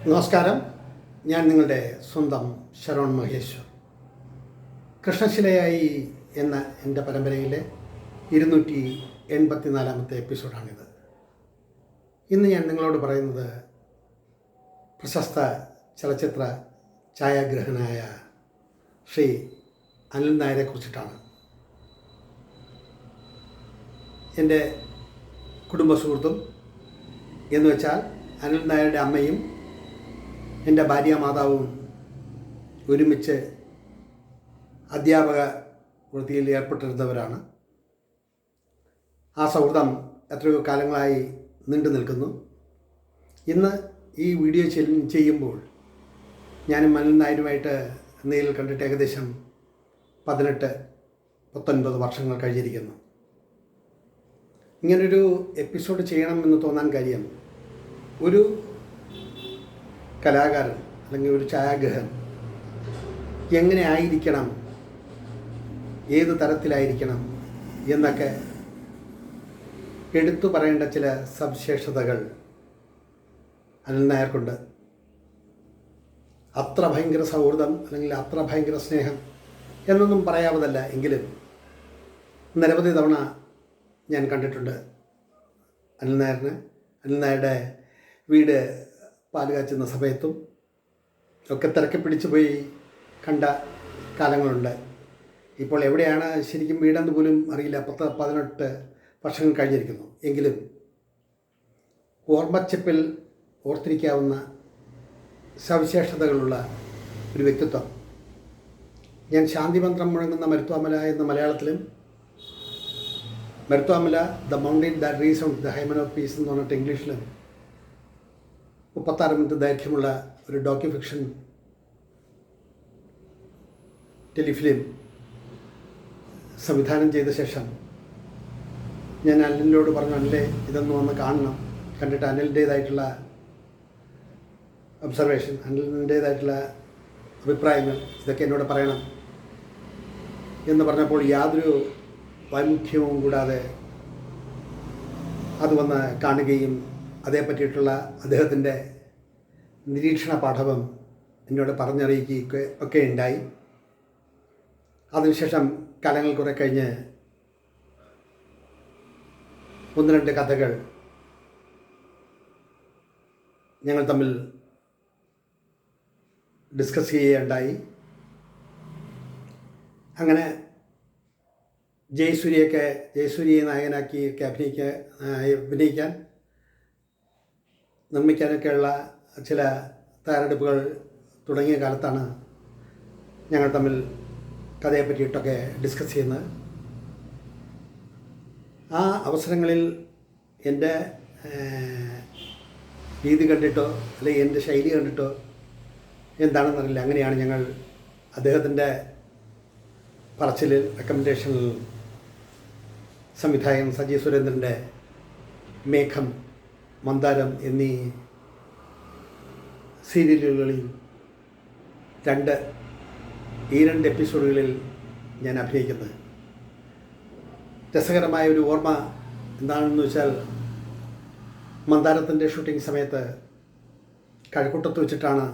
നമസ്കാരം. ഞാൻ നിങ്ങളുടെ സ്വന്തം ശരവൺ മഹേശ്വർ. കൃഷ്ണശിലയായി എന്ന എൻ്റെ പരമ്പരയിലെ 284 എപ്പിസോഡാണിത്. ഇന്ന് ഞാൻ നിങ്ങളോട് പറയുന്നത് പ്രശസ്ത ചലച്ചിത്ര ഛായാഗ്രഹനായ ശ്രീ അനിൽ നായരെ കുറിച്ചിട്ടാണ്. എൻ്റെ കുടുംബ സുഹൃത്തും എന്ന് വെച്ചാൽ അനിൽ നായരുടെ അമ്മയും എൻ്റെ ഭാര്യാമാതാവും ഒരുമിച്ച് അധ്യാപക വൃത്തിയിൽ ഏർപ്പെട്ടിരുന്നവരാണ്. ആ സൗഹൃദം എത്രയോ കാലങ്ങളായി നീണ്ടു നിൽക്കുന്നു. ഇന്ന് ഈ വീഡിയോ ചെയ്യുമ്പോൾ ഞാനും അനിൽ നായരുമായിട്ട് നേരിൽ കണ്ടിട്ട് ഏകദേശം 18-19 വർഷങ്ങൾ കഴിഞ്ഞിരിക്കുന്നു. ഇങ്ങനൊരു എപ്പിസോഡ് ചെയ്യണമെന്ന് തോന്നാൻ കാര്യം, ഒരു കലാകാരൻ അല്ലെങ്കിൽ ഒരു ഛായാഗ്രഹൻ എങ്ങനെ ആയിരിക്കണം, ഏത് തരത്തിലായിരിക്കണം എന്നൊക്കെ എടുത്തു പറയേണ്ട ചില സവിശേഷതകൾ അനിൽ നായർക്കുണ്ട്. അത്ര ഭയങ്കര സൗഹൃദം അല്ലെങ്കിൽ അത്ര ഭയങ്കര സ്നേഹം എന്നൊന്നും പറയാവതല്ല. എങ്കിലും നിരവധി തവണ ഞാൻ കണ്ടിട്ടുണ്ട് അനിൽ നായരിനെ. അനിൽ നായരുടെ വീട് പാല് കാച്ചുന്ന സമയത്തും ഒക്കെ തിരക്കി പിടിച്ചു പോയി കണ്ട കാലങ്ങളുണ്ട്. ഇപ്പോൾ എവിടെയാണ് ശരിക്കും വീടെന്ന് പോലും അറിയില്ല. 18 വർഷങ്ങൾ കഴിഞ്ഞിരിക്കുന്നു. എങ്കിലും ഓർമ്മച്ചപ്പിൽ ഓർത്തിരിക്കാവുന്ന സവിശേഷതകളുള്ള ഒരു വ്യക്തിത്വം. ഞാൻ ശാന്തിമന്ത്രം മുഴങ്ങുന്ന മരുത്വാമല എന്ന മലയാളത്തിലും, Maruthwamala the mountain that resounds the hymn of peace എന്ന് പറഞ്ഞിട്ട് ഇംഗ്ലീഷിലും 36 മിനിറ്റ് ദൈർഘ്യമുള്ള ഒരു ഡോക്യുഫിക്ഷൻ ടെലിഫിലിം സംവിധാനം ചെയ്ത ശേഷം ഞാൻ അനിലിനോട് പറഞ്ഞു, അനിലെ ഇതൊന്ന് വന്ന് കാണണം, കണ്ടിട്ട് അനിലിൻ്റേതായിട്ടുള്ള ഒബ്സർവേഷൻ, അനിലിൻ്റേതായിട്ടുള്ള അഭിപ്രായങ്ങൾ ഇതൊക്കെ എന്നോട് പറയണം എന്ന് പറഞ്ഞപ്പോൾ യാതൊരു വൈമുഖ്യവും കൂടാതെ അത് വന്ന് കാണുകയും അതേപ്പറ്റിയിട്ടുള്ള അദ്ദേഹത്തിൻ്റെ നിരീക്ഷണ പാഠവും എന്നോട് പറഞ്ഞറിയിക്കുകയൊക്കെ ഒക്കെ ഉണ്ടായി. അതിനുശേഷം കാലങ്ങൾ കുറെ കഴിഞ്ഞ് 1-2 കഥകൾ ഞങ്ങൾ തമ്മിൽ ഡിസ്കസ് ചെയ്യുകയുണ്ടായി. അങ്ങനെ ജയസൂര്യയെ നായകനാക്കിയൊക്കെ അഭിനയിക്കാൻ നിർമ്മിക്കാനൊക്കെയുള്ള ചില തയ്യാറെടുപ്പുകൾ തുടങ്ങിയ കാലത്താണ് ഞങ്ങൾ തമ്മിൽ കഥയെ പറ്റിയിട്ടൊക്കെ ഡിസ്കസ് ചെയ്യുന്നത്. ആ അവസരങ്ങളിൽ എൻ്റെ രീതി കണ്ടിട്ടോ അല്ലെങ്കിൽ എൻ്റെ ശൈലി കണ്ടിട്ടോ എന്താണെന്നറിയില്ല, അങ്ങനെയാണ് ഞങ്ങൾ അദ്ദേഹത്തിൻ്റെ പറച്ചിലിൽ, റെക്കമെൻഡേഷനിൽ സംവിധായകൻ സജി സുരേന്ദ്രൻ്റെ മേഘം, മന്ദാരം എന്നീ സീരിയലുകളിൽ ഈ രണ്ട് എപ്പിസോഡുകളിൽ ഞാൻ അഭിനയിക്കുന്നത്. രസകരമായ ഒരു ഓർമ്മ എന്താണെന്ന് വെച്ചാൽ, മന്ദാരത്തിൻ്റെ ഷൂട്ടിംഗ് സമയത്ത് കഴക്കൂട്ടത്ത് വെച്ചിട്ടാണ്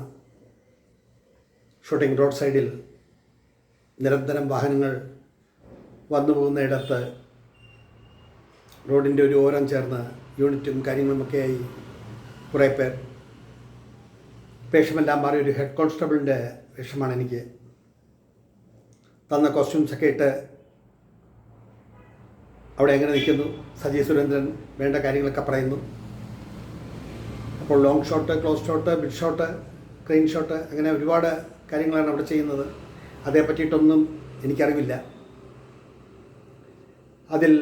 ഷൂട്ടിംഗ്. റോഡ് സൈഡിൽ നിരന്തരം വാഹനങ്ങൾ വന്നു പോകുന്നയിടത്ത് റോഡിൻ്റെ ഒരു ഓരം ചേർന്ന് യൂണിറ്റും കാര്യങ്ങളുമൊക്കെയായി കുറേ പേർ. വേഷമെല്ലാം മാറി ഒരു ഹെഡ് കോൺസ്റ്റബിളിൻ്റെ വേഷമാണ് എനിക്ക്. തന്ന കോസ്റ്റ്യൂംസൊക്കെ ഇട്ട് അവിടെ എങ്ങനെ നിൽക്കുന്നു, സജി സുരേന്ദ്രൻ വേണ്ട കാര്യങ്ങളൊക്കെ പറയുന്നു. അപ്പോൾ long shot, close shot, mid shot, crane shot, അങ്ങനെ ഒരുപാട് കാര്യങ്ങളാണ് അവിടെ ചെയ്യുന്നത്. അതേ പറ്റിയിട്ടൊന്നും എനിക്കറിവില്ല. അതിൽ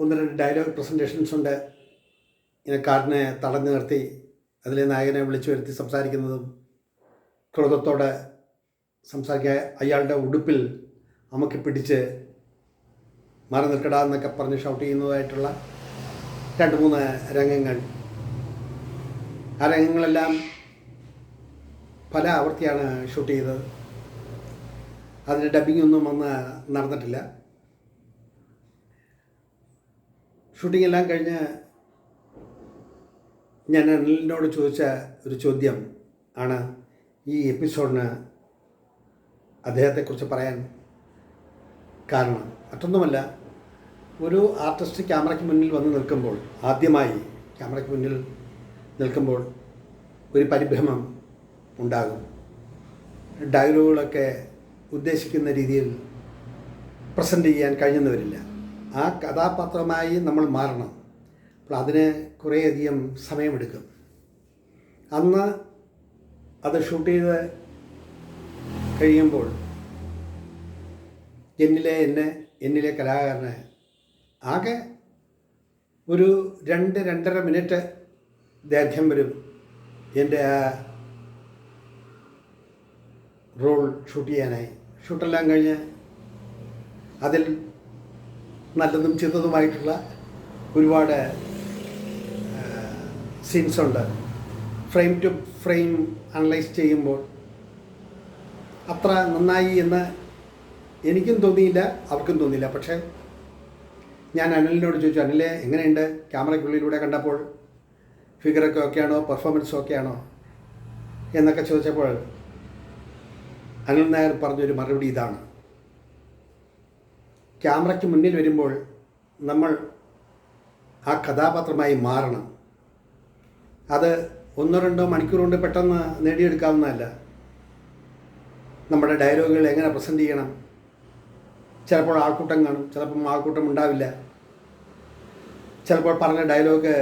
1-2 ഡയലോഗ് പ്രസൻറ്റേഷൻസ് ഉണ്ട്. ഇങ്ങനെ കാറിനെ തടഞ്ഞു നിർത്തി അതിലെ നായകനെ വിളിച്ചു വരുത്തി സംസാരിക്കുന്നതും, ക്രോധത്തോടെ സംസാരിക്കുക, അയാളുടെ ഉടുപ്പിൽ അമക്കി പിടിച്ച് മാറി നിൽക്കടാ എന്നൊക്കെ പറഞ്ഞ് ഷൗട്ട് ചെയ്യുന്നതായിട്ടുള്ള 2-3 രംഗങ്ങൾ. ആ രംഗങ്ങളെല്ലാം പല ആവർത്തിയാണ് ഷൂട്ട് ചെയ്തത്. അതിൻ്റെ ഡബ്ബിംഗ് ഒന്നും വന്ന് നടന്നിട്ടില്ല. ഷൂട്ടിംഗ് എല്ലാം കഴിഞ്ഞ് ഞാൻ അനിലിനോട് ചോദിച്ച ഒരു ചോദ്യം ആണ് ഈ എപ്പിസോഡിന് അദ്ദേഹത്തെക്കുറിച്ച് പറയാൻ കാരണം. മറ്റൊന്നുമല്ല, ഒരു ആർട്ടിസ്റ്റ് ക്യാമറയ്ക്ക് മുന്നിൽ വന്ന് നിൽക്കുമ്പോൾ, ആദ്യമായി ക്യാമറയ്ക്ക് മുന്നിൽ നിൽക്കുമ്പോൾ ഒരു പരിഭ്രമം ഉണ്ടാകും. ഡയലോഗുകളൊക്കെ ഉദ്ദേശിക്കുന്ന രീതിയിൽ പ്രസൻറ്റ് ചെയ്യാൻ കഴിഞ്ഞെന്ന് ആ കഥാപാത്രമായി നമ്മൾ മാറണം. അപ്പോൾ അതിന് കുറേയധികം സമയമെടുക്കും. അന്ന് അത് ഷൂട്ട് ചെയ്ത് കഴിയുമ്പോൾ എന്നിലെ കലാകാരന് ആകെ ഒരു 2-2.5 മിനിറ്റ് ദൈർഘ്യം വരും എൻ്റെ ആ റോൾ ഷൂട്ട് ചെയ്യാനായി. ഷൂട്ടെല്ലാം കഴിഞ്ഞ് അതിൽ നല്ലതും ചീത്തതുമായിട്ടുള്ള ഒരുപാട് സീൻസുണ്ട്. ഫ്രെയിം ടു ഫ്രെയിം അനലൈസ് ചെയ്യുമ്പോൾ അത്ര നന്നായി എന്ന് എനിക്കും തോന്നിയില്ല, അവർക്കും തോന്നിയില്ല. പക്ഷേ ഞാൻ അനിലിനോട് ചോദിച്ചു, അനിലെ എങ്ങനെയുണ്ട് ക്യാമറയ്ക്കുള്ളിലൂടെ കണ്ടപ്പോൾ, ഫിഗറൊക്കെ ഓക്കെയാണോ, പെർഫോമൻസ് ഓക്കെയാണോ എന്നൊക്കെ ചോദിച്ചപ്പോൾ അനിൽ നായർ പറഞ്ഞൊരു മറുപടി ഇതാണ്: ക്യാമറയ്ക്ക് മുന്നിൽ വരുമ്പോൾ നമ്മൾ ആ കഥാപാത്രമായി മാറണം. അത് 1-2 മണിക്കൂർ കൊണ്ട് പെട്ടെന്ന് നേടിയെടുക്കാവുന്നതല്ല. നമ്മുടെ ഡയലോഗുകൾ എങ്ങനെ പ്രസൻറ്റ് ചെയ്യണം, ചിലപ്പോൾ ആൾക്കൂട്ടം കാണും, ചിലപ്പം ആൾക്കൂട്ടം ഉണ്ടാവില്ല, ചിലപ്പോൾ പറഞ്ഞ ഡയലോഗ്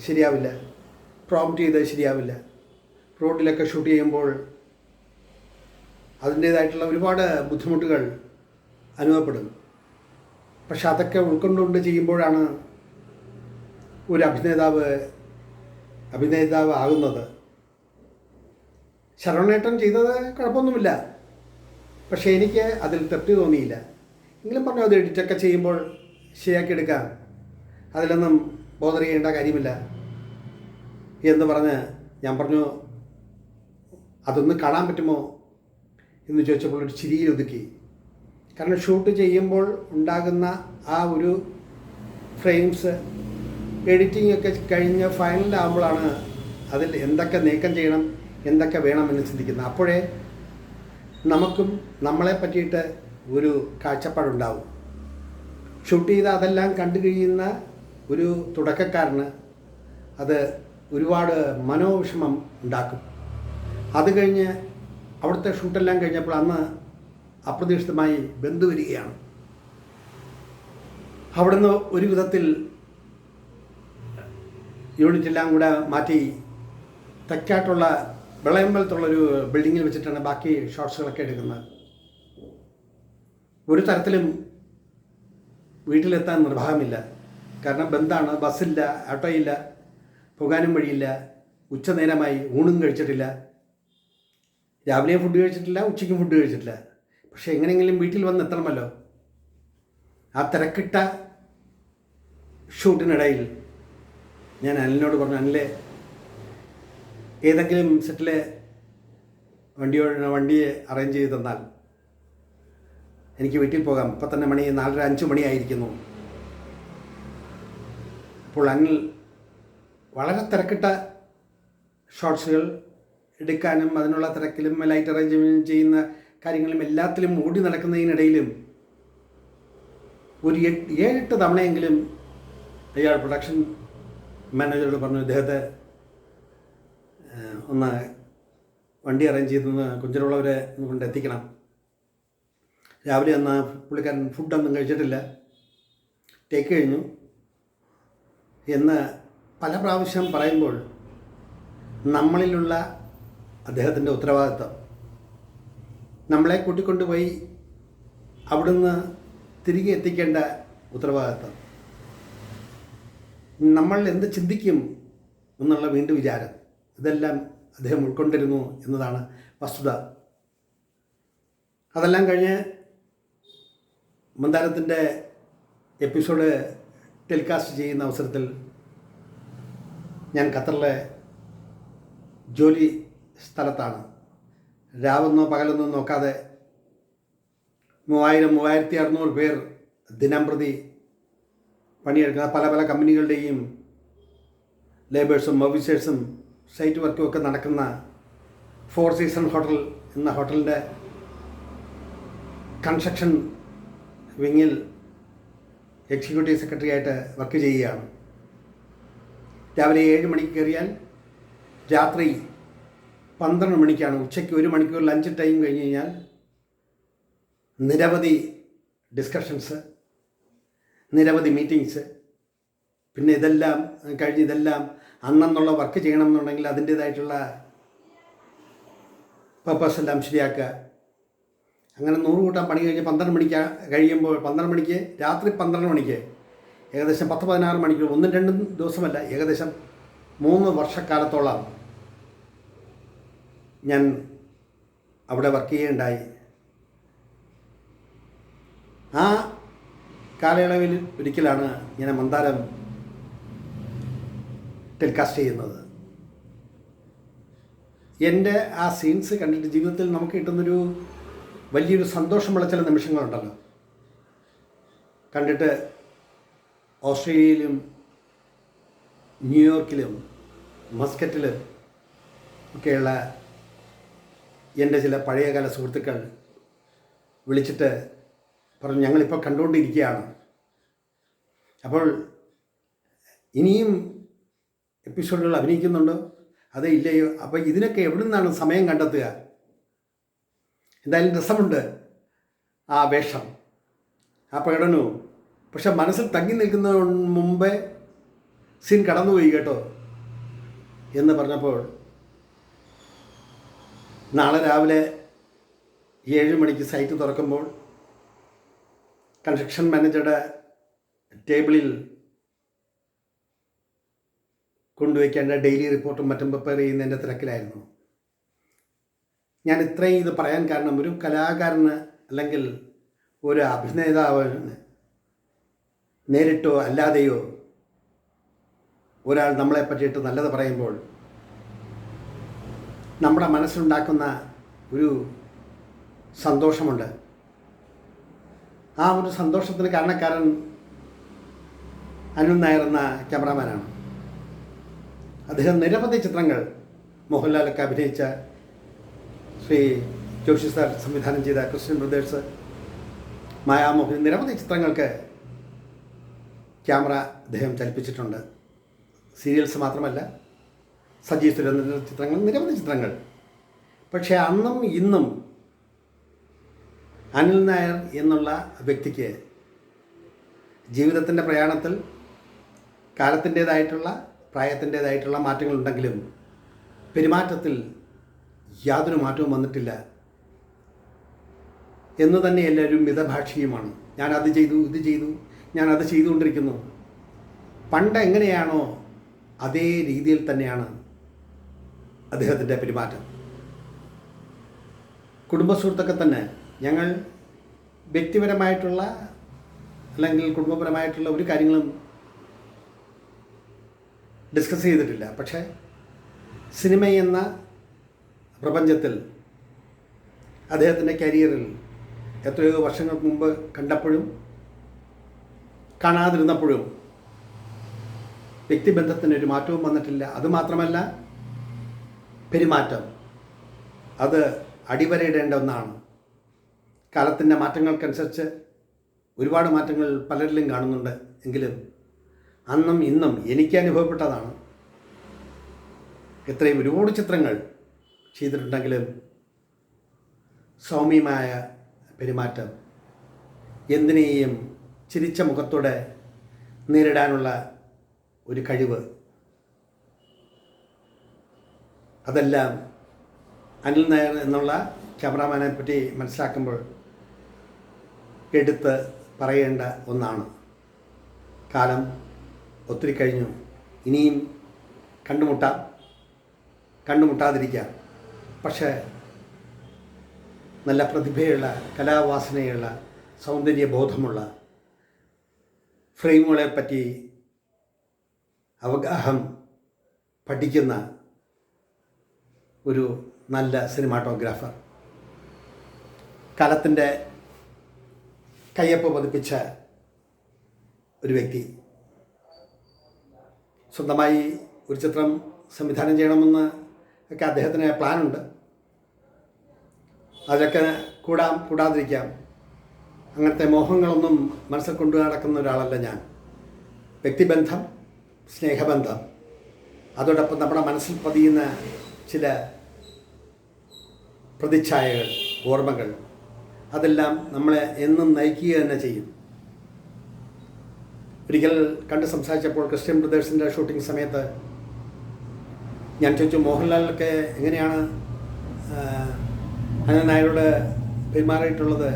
ശരിയാവില്ല, പ്രോംപ്റ്റ് ചെയ്ത് ശരിയാവില്ല. റോഡിലൊക്കെ ഷൂട്ട് ചെയ്യുമ്പോൾ അതിൻ്റേതായിട്ടുള്ള ഒരുപാട് ബുദ്ധിമുട്ടുകൾ അനുഭവപ്പെടും. പക്ഷെ അതൊക്കെ ഉൾക്കൊണ്ടുകൊണ്ട് ചെയ്യുമ്പോഴാണ് ഒരു അഭിനേതാവ് ആകുന്നത്. ശരവണേട്ടൻ ചെയ്തത് കുഴപ്പമൊന്നുമില്ല, പക്ഷേ എനിക്ക് അതിൽ തൃപ്തി തോന്നിയില്ല. എങ്കിലും പറഞ്ഞു, അത് എഡിറ്റൊക്കെ ചെയ്യുമ്പോൾ ശരിയാക്കിയെടുക്കാം, അതിലൊന്നും ബോധർ ചെയ്യേണ്ട കാര്യമില്ല എന്ന് പറഞ്ഞ് ഞാൻ പറഞ്ഞു, അതൊന്ന് കാണാൻ പറ്റുമോ എന്ന് ചോദിച്ചപ്പോൾ ഒരു ചിരിയിൽ ഒതുക്കി. കാരണം ഷൂട്ട് ചെയ്യുമ്പോൾ ഉണ്ടാകുന്ന ആ ഒരു ഫ്രെയിംസ് എഡിറ്റിംഗ് ഒക്കെ കഴിഞ്ഞ് ഫൈനലാകുമ്പോഴാണ് അതിൽ എന്തൊക്കെ നീക്കം ചെയ്യണം, എന്തൊക്കെ വേണമെന്ന് ചിന്തിക്കുന്നത്. അപ്പോഴേ നമുക്കും നമ്മളെ പറ്റിയിട്ട് ഒരു കാഴ്ചപ്പാടുണ്ടാവും. ഷൂട്ട് ചെയ്ത് അതെല്ലാം കണ്ടു കഴിയുന്ന ഒരു തുടക്കക്കാരന് അത് ഒരുപാട് മനോവിഷമം ഉണ്ടാക്കും. അത് കഴിഞ്ഞ് അവിടുത്തെ ഷൂട്ടെല്ലാം കഴിഞ്ഞപ്പോൾ അന്ന് അപ്രതീക്ഷിതമായി ബന്ധു വരികയാണ്. അവിടുന്ന് ഒരു വിധത്തിൽ യൂണിറ്റെല്ലാം കൂടെ മാറ്റി തെക്കാട്ടുള്ള വിളയമ്പലത്തുള്ളൊരു ബിൽഡിങ്ങിൽ വെച്ചിട്ടാണ് ബാക്കി ഷോട്ട്സുകളൊക്കെ എടുക്കുന്നത്. ഒരു തരത്തിലും വീട്ടിലെത്താൻ നിർവാഹമില്ല. കാരണം ബന്ധാണ്, ബസ്സില്ല, ഓട്ടോയില്ല, പോകാനും വഴിയില്ല. ഉച്ചനേരമായി, ഊണും കഴിച്ചിട്ടില്ല, രാവിലെയും ഫുഡ് കഴിച്ചിട്ടില്ല, ഉച്ചയ്ക്കും ഫുഡ് കഴിച്ചിട്ടില്ല. പക്ഷെ എങ്ങനെയെങ്കിലും വീട്ടിൽ വന്ന് എത്തണമല്ലോ. ആ തിരക്കിട്ട ഷൂട്ടിനിടയിൽ ഞാൻ അനിലിനോട് പറഞ്ഞു, അനിലെ ഏതെങ്കിലും സെറ്റിൽ വണ്ടിയെ അറേഞ്ച് ചെയ്ത് തന്നാൽ എനിക്ക് വീട്ടിൽ പോകാം. ഇപ്പം തന്നെ 4:30-5 മണിയായിരിക്കുന്നു. അപ്പോൾ അനിൽ വളരെ തിരക്കിട്ട ഷോട്ട്സുകൾ എടുക്കാനും അതിനുള്ള തിരക്കിലും ലൈറ്റ് അറേഞ്ച്മെൻറ്റ് ചെയ്യുന്ന കാര്യങ്ങളും എല്ലാത്തിലും ഓടി നടക്കുന്നതിനിടയിലും ഒരു 7-8 തവണയെങ്കിലും അയാൾ പ്രൊഡക്ഷൻ മാനേജറോട് പറഞ്ഞു, ഇദ്ദേഹത്തെ ഒന്ന് വണ്ടി അറേഞ്ച് ചെയ്തെന്ന് കുഞ്ചിലുള്ളവരെ കൊണ്ട് എത്തിക്കണം. രാവിലെ ഒന്ന് പുള്ളിക്കാരൻ ഫുഡൊന്നും കഴിച്ചിട്ടില്ല, ടേക്ക് കഴിഞ്ഞു എന്ന് പല പ്രാവശ്യം പറയുമ്പോൾ നമ്മളിലുള്ള അദ്ദേഹത്തിൻ്റെ ഉത്തരവാദിത്വം, നമ്മളെ കൂട്ടിക്കൊണ്ടുപോയി അവിടുന്ന് തിരികെ എത്തിക്കേണ്ട ഉത്തരവാദിത്വം, നമ്മൾ എന്ത് ചിന്തിക്കും എന്നുള്ള വീണ്ടും വിചാരം, ഇതെല്ലാം അദ്ദേഹം ഉൾക്കൊണ്ടിരുന്നു എന്നതാണ് വസ്തുത. അതെല്ലാം കഴിഞ്ഞ് മന്ദാരത്തിൻ്റെ എപ്പിസോഡ് ടെലികാസ്റ്റ് ചെയ്യുന്ന അവസരത്തിൽ ഞാൻ ഖത്തറിലെ ജോലി സ്ഥലത്താണ്. രാവെന്നോ പകലൊന്നോ നോക്കാതെ 3000-3600 പേർ ദിനംപ്രതി പണിയെടുക്കുന്ന പല പല കമ്പനികളുടെയും ലേബേഴ്സും ഓഫീസേഴ്സും സൈറ്റ് വർക്കും ഒക്കെ നടക്കുന്ന ഫോർ സീസൺ ഹോട്ടൽ എന്ന ഹോട്ടലിൻ്റെ കൺസ്ട്രക്ഷൻ വിങ്ങിൽ എക്സിക്യൂട്ടീവ് സെക്രട്ടറി ആയിട്ട് വർക്ക് ചെയ്യുകയാണ്. രാവിലെ 7 മണിക്ക് കയറിയാൽ രാത്രി 12 മണിക്കാണ്. ഉച്ചയ്ക്ക് 1 മണിക്കൂർ ലഞ്ച് ടൈം കഴിഞ്ഞ് കഴിഞ്ഞാൽ നിരവധി ഡിസ്കഷൻസ്, നിരവധി മീറ്റിങ്സ്, പിന്നെ ഇതെല്ലാം അന്നെന്നുള്ള വർക്ക് ചെയ്യണം എന്നുണ്ടെങ്കിൽ അതിൻ്റേതായിട്ടുള്ള പർപ്പസ് എല്ലാം ശരിയാക്കുക. അങ്ങനെ 100 കൂട്ടം പണി കഴിഞ്ഞ് 12 മണിക്ക് കഴിയുമ്പോൾ 12 മണിക്ക് രാത്രി 12 മണിക്ക് ഏകദേശം 10-16 മണിക്കൂർ, 1-2 ദിവസമല്ല, ഏകദേശം 3 വർഷക്കാലത്തോളം ഞാൻ അവിടെ വർക്ക് ചെയ്യുകയുണ്ടായി. ആ കാലയളവിൽ ഒരിക്കലാണ് ഞാൻ മന്ദാരം ടെലികാസ്റ്റ് ചെയ്യുന്നത്. എൻ്റെ ആ സീൻസ് കണ്ടിട്ട് ജീവിതത്തിൽ നമുക്ക് കിട്ടുന്നൊരു വലിയൊരു സന്തോഷമുള്ള ചില നിമിഷങ്ങളുണ്ടല്ലോ. കണ്ടിട്ട് ഓസ്ട്രേലിയയിലും ന്യൂയോർക്കിലും മസ്കറ്റിലും ഒക്കെയുള്ള എൻ്റെ ചില പഴയകാല സുഹൃത്തുക്കൾ വിളിച്ചിട്ട് പറഞ്ഞു, ഞങ്ങളിപ്പോൾ കണ്ടുകൊണ്ടിരിക്കുകയാണ്, അപ്പോൾ ഇനിയും എപ്പിസോഡുകൾ അഭിനയിക്കുന്നുണ്ടോ അതേ ഇല്ലയോ, അപ്പോൾ ഇതിനൊക്കെ എവിടെ നിന്നാണ് സമയം കണ്ടെത്തുക? എന്തായാലും രസമുണ്ട് ആ വേഷം, ആ പ്രകടനവും. പക്ഷെ മനസ്സിൽ തങ്ങി നിൽക്കുന്നതിന് മുമ്പേ സീൻ കടന്നുപോയി കേട്ടോ എന്ന് പറഞ്ഞപ്പോൾ നാളെ രാവിലെ 7 മണിക്ക് സൈറ്റ് തുറക്കുമ്പോൾ കൺസ്ട്രക്ഷൻ മാനേജറുടെ ടേബിളിൽ കൊണ്ടുവയ്ക്കേണ്ട ഡെയിലി റിപ്പോർട്ടും മറ്റും പ്രിപ്പയർ ചെയ്യുന്നതിൻ്റെ തിരക്കിലായിരുന്നു. ഞാൻ ഇത്രയും ഇത് പറയാൻ കാരണം, ഒരു കലാകാരന് അല്ലെങ്കിൽ ഒരു അഭിനേതാവിന് നേരിട്ടോ അല്ലാതെയോ ഒരാൾ നമ്മളെ പറ്റിയിട്ട് നല്ലത് പറയുമ്പോൾ നമ്മുടെ മനസ്സിലുണ്ടാക്കുന്ന ഒരു സന്തോഷമുണ്ട്. ആ ഒരു സന്തോഷത്തിന് കാരണക്കാരൻ അനിൽ നായർ എന്ന ക്യാമറാമാനാണ്. അദ്ദേഹം നിരവധി ചിത്രങ്ങൾ, മോഹൻലാലൊക്കെ അഭിനയിച്ച, ശ്രീ ജോഷി സാർ സംവിധാനം ചെയ്ത ക്രിസ്ത്യൻ ബ്രദേഴ്സ്, മായാമോഹൻ, നിരവധി ചിത്രങ്ങൾക്ക് ക്യാമറ അദ്ദേഹം ചലിപ്പിച്ചിട്ടുണ്ട്. സീരിയൽസ് മാത്രമല്ല, സജീവ് സുരേന്ദ്രൻ്റെ ചിത്രങ്ങൾ, നിരവധി ചിത്രങ്ങൾ. പക്ഷേ അന്നും ഇന്നും അനിൽ നായർ എന്നുള്ള വ്യക്തിക്ക് ജീവിതത്തിൻ്റെ പ്രയാണത്തിൽ കാലത്തിൻ്റേതായിട്ടുള്ള പ്രായത്തിൻ്റേതായിട്ടുള്ള മാറ്റങ്ങളുണ്ടെങ്കിലും പെരുമാറ്റത്തിൽ യാതൊരു മാറ്റവും വന്നിട്ടില്ല എന്ന് തന്നെ എല്ലാവരും മിതഭാഷിയുമാണ്. ഞാനത് ചെയ്തു, ഇത് ചെയ്തു, ഞാനത് ചെയ്തുകൊണ്ടിരിക്കുന്നു. പണ്ട് എങ്ങനെയാണോ അതേ രീതിയിൽ തന്നെയാണ് അദ്ദേഹത്തിൻ്റെ പെരുമാറ്റം. കുടുംബസുഹൃത്തൊക്കെ തന്നെ ഞങ്ങൾ വ്യക്തിപരമായിട്ടുള്ള അല്ലെങ്കിൽ കുടുംബപരമായിട്ടുള്ള ഒരു കാര്യങ്ങളും ഡിസ്കസ് ചെയ്തിട്ടില്ല. പക്ഷേ സിനിമ എന്ന പ്രപഞ്ചത്തിൽ അദ്ദേഹത്തിൻ്റെ കരിയറിൽ എത്രയോ വർഷങ്ങൾക്ക് മുമ്പ് കണ്ടപ്പോഴും കാണാതിരുന്നപ്പോഴും വ്യക്തിബന്ധത്തിനൊരു മാറ്റവും വന്നിട്ടില്ല. അതുമാത്രമല്ല, പെരുമാറ്റം അത് അടിവരയിടേണ്ട ഒന്നാണ്. കാലത്തിൻ്റെ മാറ്റങ്ങൾക്കനുസരിച്ച് ഒരുപാട് മാറ്റങ്ങൾ പലരിലും കാണുന്നുണ്ട്. എങ്കിലും അന്നും ഇന്നും എനിക്ക് അനുഭവപ്പെട്ടതാണ്. ഇത്രയും ഒരുപാട് ചിത്രങ്ങൾ ചെയ്തിട്ടുണ്ടെങ്കിലും സൗമ്യമായ പെരുമാറ്റം, എന്തിനേയും ചിരിച്ച മുഖത്തോടെ നേരിടാനുള്ള ഒരു കഴിവ്, അതെല്ലാം അനിൽ നായർ എന്നുള്ള ക്യാമറാമാനെ പറ്റി മനസ്സിലാക്കുമ്പോൾ എടുത്ത് പറയേണ്ട ഒന്നാണ്. കാലം ഒത്തിരി കഴിഞ്ഞു, ഇനിയും കണ്ടുമുട്ടാതിരിക്കാം. പക്ഷേ നല്ല പ്രതിഭയുള്ള, കലാവാസനയുള്ള, സൗന്ദര്യബോധമുള്ള, ഫ്രെയിമുകളെപ്പറ്റി അവഗാഹം പഠിക്കുന്ന ഒരു നല്ല സിനിമാറ്റോഗ്രാഫർ, കാലത്തിൻ്റെ കയ്യൊപ്പ് പതിപ്പിച്ച ഒരു വ്യക്തി. സ്വന്തമായി ഒരു ചിത്രം സംവിധാനം ചെയ്യണമെന്ന് ഒക്കെ അദ്ദേഹത്തിന് പ്ലാനുണ്ട്. അതിലൊക്കെ കൂടാതിരിക്കാം. അങ്ങനത്തെ മോഹങ്ങളൊന്നും മനസ്സിൽ കൊണ്ടു നടക്കുന്ന ഒരാളല്ല ഞാൻ. വ്യക്തിബന്ധം, സ്നേഹബന്ധം, അതോടൊപ്പം നമ്മുടെ മനസ്സിൽ പതിയുന്ന ചില പ്രതിച്ഛായകൾ, ഓർമ്മകൾ, അതെല്ലാം നമ്മളെ എന്നും നയിക്കുക തന്നെ ചെയ്യും. ഒരിക്കൽ കണ്ട് സംസാരിച്ചപ്പോൾ ക്രിസ്ത്യൻ ബ്രദേഴ്സിൻ്റെ ഷൂട്ടിംഗ് സമയത്ത് ഞാൻ ചോദിച്ചു, മോഹൻലാലൊക്കെ എങ്ങനെയാണ് അനന്ത് നായരോട് പെരുമാറിയിട്ടുള്ളത്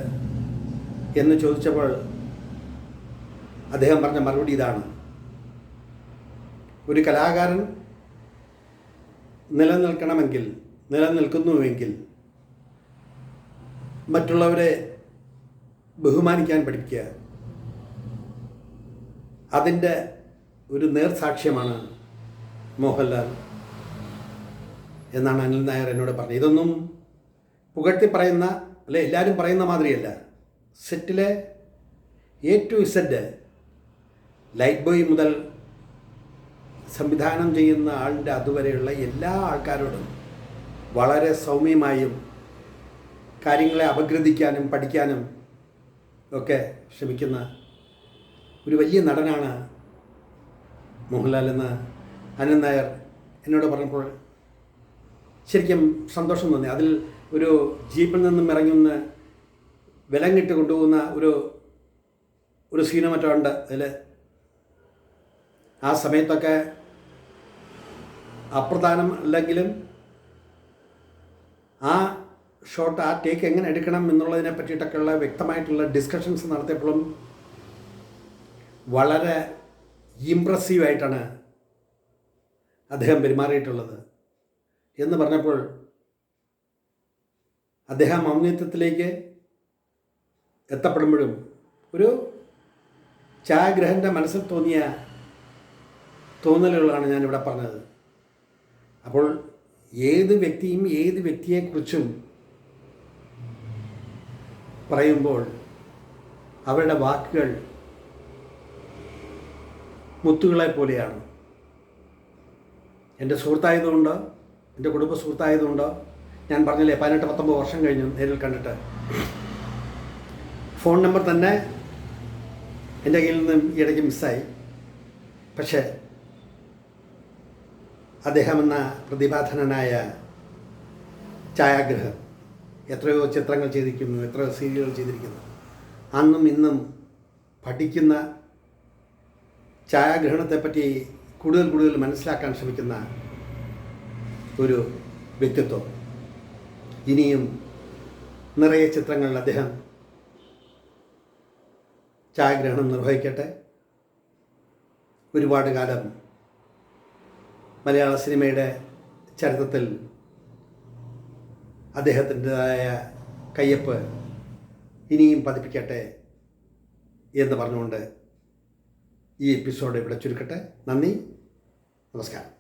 എന്ന് ചോദിച്ചപ്പോൾ അദ്ദേഹം പറഞ്ഞ മറുപടി ഇതാണ്: ഒരു കലാകാരൻ നിലനിൽക്കുന്നുവെങ്കിൽ മറ്റുള്ളവരെ ബഹുമാനിക്കാൻ പഠിക്കുക. അതിൻ്റെ ഒരു നേർസാക്ഷ്യമാണ് മോഹൻലാൽ എന്നാണ് അനിൽ നായർ എന്നോട് പറഞ്ഞത്. ഇതൊന്നും പുകഴ്ത്തി പറയുന്ന, അല്ലെ എല്ലാവരും പറയുന്ന മാതിരിയല്ല. സെറ്റിലെ A to Z, light boy മുതൽ സംവിധാനം ചെയ്യുന്ന ആളിൻ്റെ അതുവരെയുള്ള എല്ലാ ആൾക്കാരോടും വളരെ സൗമ്യമായും കാര്യങ്ങളെ അപഗ്രഥിക്കാനും പഠിക്കാനും ഒക്കെ ശ്രമിക്കുന്ന ഒരു വലിയ നടനാണ് മോഹൻലാൽ എന്ന് അനന്ത് നായർ എന്നോട് പറഞ്ഞപ്പോൾ ശരിക്കും സന്തോഷം തോന്നി. അതിൽ ഒരു ജീപ്പിൽ നിന്നും ഇറങ്ങുന്ന വിലങ്ങിട്ട് കൊണ്ടുപോകുന്ന ഒരു സീനോ മറ്റോ ഉണ്ട്. അതിൽ ആ സമയത്തൊക്കെ അപ്രധാനം അല്ലെങ്കിലും ആ ഷോട്ട്, ആ ടേക്ക് എങ്ങനെ എടുക്കണം എന്നുള്ളതിനെ പറ്റിയിട്ടൊക്കെയുള്ള വ്യക്തമായിട്ടുള്ള ഡിസ്കഷൻസ് നടത്തിയപ്പോഴും വളരെ ഇംപ്രസീവായിട്ടാണ് അദ്ദേഹം പെരുമാറിയിട്ടുള്ളത് എന്ന് പറഞ്ഞപ്പോൾ അദ്ദേഹം ഔന്നത്യത്തിലേക്ക് എത്തപ്പെടുമ്പോഴും ഒരു ഛായാഗ്രഹൻ്റെ മനസ്സിൽ തോന്നിയ തോന്നലുകളാണ് ഞാനിവിടെ പറഞ്ഞത്. അപ്പോൾ ഏത് വ്യക്തിയും ഏത് വ്യക്തിയെക്കുറിച്ചും പറയുമ്പോൾ അവരുടെ വാക്കുകൾ മുത്തുകളെ പോലെയാണ്. എൻ്റെ സുഹൃത്തായതുകൊണ്ടോ, എൻ്റെ കുടുംബ സുഹൃത്തായതുകൊണ്ടോ, ഞാൻ പറഞ്ഞില്ലേ 18-19 വർഷം കഴിഞ്ഞു നേരിൽ കണ്ടിട്ട്. ഫോൺ നമ്പർ തന്നെ എൻ്റെ കയ്യിൽ നിന്നും ഇടയ്ക്ക് മിസ്സായി. പക്ഷേ അദ്ദേഹം എന്ന പ്രതിഭാധനനായ ഛായാഗ്രഹം എത്രയോ ചിത്രങ്ങൾ ചെയ്തിരിക്കുന്നു, എത്രയോ സീരിയലുകൾ ചെയ്തിരിക്കുന്നു. അന്നും ഇന്നും പഠിക്കുന്ന, ഛായാഗ്രഹണത്തെപ്പറ്റി കൂടുതൽ മനസ്സിലാക്കാൻ ശ്രമിക്കുന്ന ഒരു വ്യക്തിത്വം. ഇനിയും നിറയെ ചിത്രങ്ങളിൽ അദ്ദേഹം ഛായാഗ്രഹണം നിർവഹിക്കട്ടെ. ഒരുപാട് കാലം മലയാള സിനിമയുടെ ചരിത്രത്തിൽ അദ്ദേഹത്തിൻ്റെതായ കയ്യൊപ്പ് ഇനിയും പതിപ്പിക്കട്ടെ എന്ന് പറഞ്ഞുകൊണ്ട് ഈ എപ്പിസോഡ് ഇവിടെ ചുരുക്കട്ടെ. നന്ദി, നമസ്കാരം.